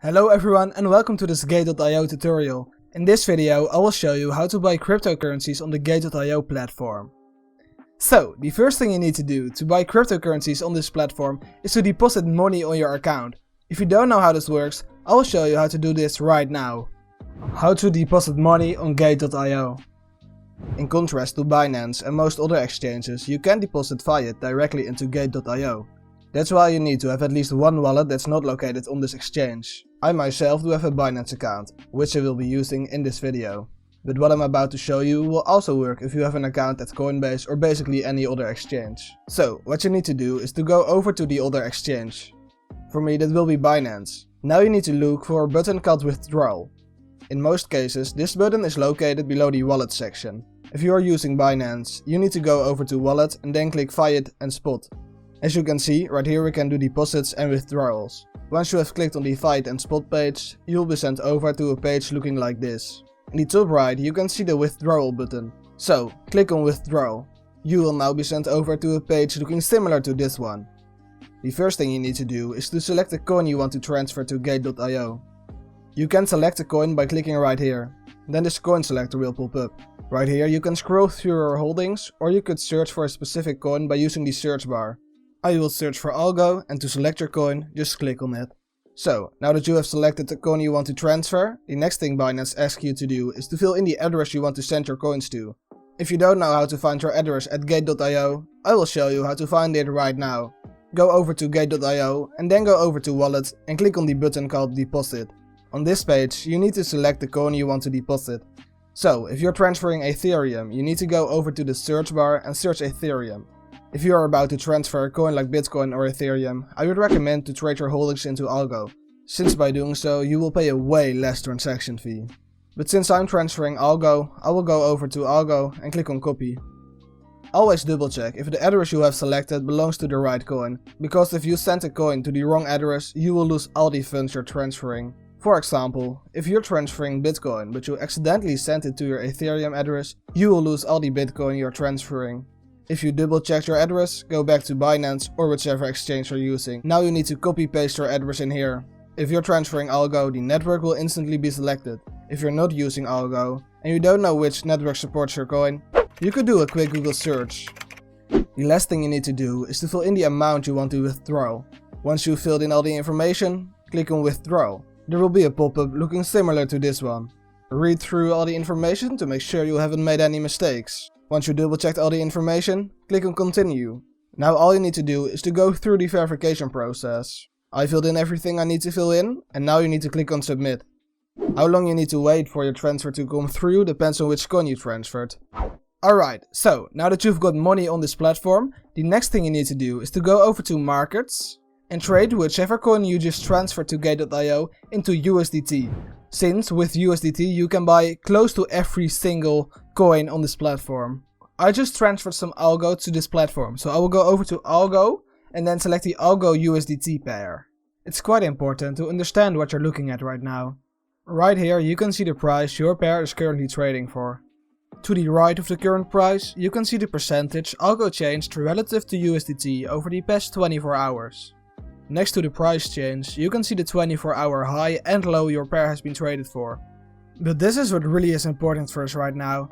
Hello everyone and welcome to this Gate.io tutorial. In this video I will show you how to buy cryptocurrencies on the Gate.io platform. So, the first thing you need to do to buy cryptocurrencies on this platform is to deposit money on your account. If you don't know how this works, I will show you how to do this right now. How to deposit money on Gate.io. In contrast to Binance and most other exchanges, you can deposit fiat directly into Gate.io. That's why you need to have at least one wallet that's not located on this exchange. I myself do have a Binance account, which I will be using in this video. But what I'm about to show you will also work if you have an account at Coinbase or basically any other exchange. So, what you need to do is to go over to the other exchange. For me that will be Binance. Now you need to look for a button called withdrawal. In most cases, this button is located below the wallet section. If you are using Binance, you need to go over to wallet and then click fiat and spot. As you can see, right here we can do deposits and withdrawals. Once you have clicked on the fiat and spot page, you will be sent over to a page looking like this. In the top right you can see the withdrawal button. So, click on withdrawal. You will now be sent over to a page looking similar to this one. The first thing you need to do is to select the coin you want to transfer to Gate.io. You can select a coin by clicking right here. Then this coin selector will pop up. Right here you can scroll through your holdings, or you could search for a specific coin by using the search bar. I will search for algo, and to select your coin, just click on it. So, now that you have selected the coin you want to transfer, the next thing Binance asks you to do is to fill in the address you want to send your coins to. If you don't know how to find your address at Gate.io, I will show you how to find it right now. Go over to Gate.io and then go over to Wallet and click on the button called Deposit. On this page, you need to select the coin you want to deposit. So, if you're transferring Ethereum, you need to go over to the search bar and search Ethereum. If you are about to transfer a coin like Bitcoin or Ethereum, I would recommend to trade your holdings into algo, since by doing so you will pay a way less transaction fee. But since I'm transferring algo, I will go over to algo and click on copy. Always double check if the address you have selected belongs to the right coin, because if you send a coin to the wrong address, you will lose all the funds you're transferring. For example, if you're transferring Bitcoin but you accidentally sent it to your Ethereum address, you will lose all the Bitcoin you're transferring. If you double check your address, go back to Binance or whichever exchange you're using. Now you need to copy paste your address in here. If you're transferring algo, the network will instantly be selected. If you're not using algo and you don't know which network supports your coin, you could do a quick Google search. The last thing you need to do is to fill in the amount you want to withdraw. Once you've filled in all the information, click on withdraw. There will be a pop-up looking similar to this one. Read through all the information to make sure you haven't made any mistakes. Once you double checked all the information, click on continue. Now all you need to do is to go through the verification process. I filled in everything I need to fill in, and now you need to click on submit. How long you need to wait for your transfer to come through depends on which coin you transferred. Alright, so now that you've got money on this platform, the next thing you need to do is to go over to markets and trade whichever coin you just transferred to Gate.io into USDT. Since with USDT you can buy close to every single coin on this platform. I just transferred some algo to this platform, so I will go over to algo and then select the algo USDT pair. It's quite important to understand what you're looking at right now. Right here you can see the price your pair is currently trading for. To the right of the current price you can see the percentage algo changed relative to USDT over the past 24 hours. Next to the price change, you can see the 24-hour high and low your pair has been traded for. But this is what really is important for us right now.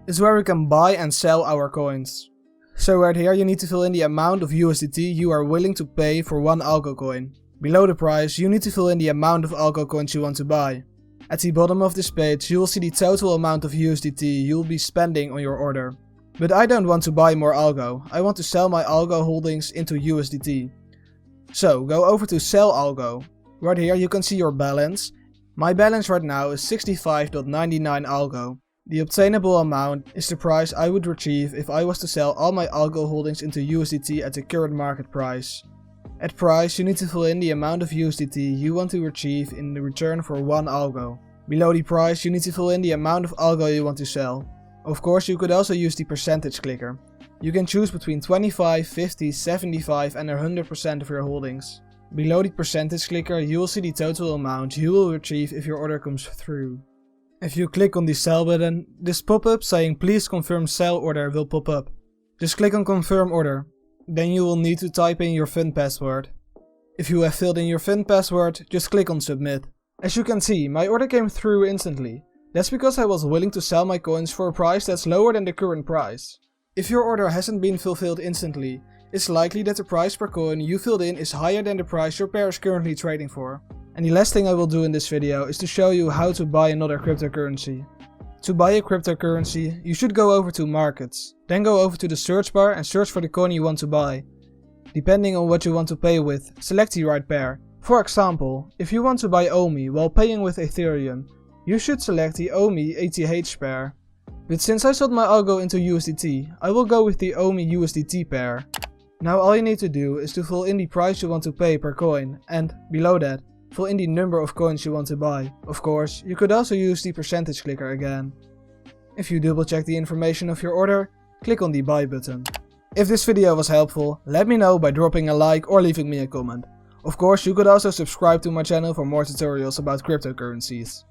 It's where we can buy and sell our coins. So right here you need to fill in the amount of USDT you are willing to pay for one algo coin. Below the price you need to fill in the amount of algo coins you want to buy. At the bottom of this page you will see the total amount of USDT you will be spending on your order. But I don't want to buy more algo, I want to sell my algo holdings into USDT. So, go over to sell algo. Right here you can see your balance. My balance right now is 65.99 algo. The obtainable amount is the price I would retrieve if I was to sell all my algo holdings into USDT at the current market price. At price you need to fill in the amount of USDT you want to retrieve in return for one algo. Below the price you need to fill in the amount of algo you want to sell. Of course you could also use the percentage clicker. You can choose between 25, 50, 75 and 100% of your holdings. Below the percentage clicker you will see the total amount you will retrieve if your order comes through. If you click on the sell button, this pop-up saying please confirm sell order will pop up. Just click on confirm order. Then you will need to type in your fund password. If you have filled in your fund password, just click on submit. As you can see, my order came through instantly. That's because I was willing to sell my coins for a price that's lower than the current price. If your order hasn't been fulfilled instantly, it's likely that the price per coin you filled in is higher than the price your pair is currently trading for. And the last thing I will do in this video is to show you how to buy another cryptocurrency. To buy a cryptocurrency, you should go over to markets, then go over to the search bar and search for the coin you want to buy. Depending on what you want to pay with, select the right pair. For example, if you want to buy ecomi while paying with ethereum, you should select the ecomi ETH pair. But since I sold my algo into USDT, I will go with the ecomi USDT pair. Now all you need to do is to fill in the price you want to pay per coin, and below that, fill in the number of coins you want to buy. Of course, you could also use the percentage clicker again. If you double check the information of your order, click on the buy button. If this video was helpful, let me know by dropping a like or leaving me a comment. Of course, you could also subscribe to my channel for more tutorials about cryptocurrencies.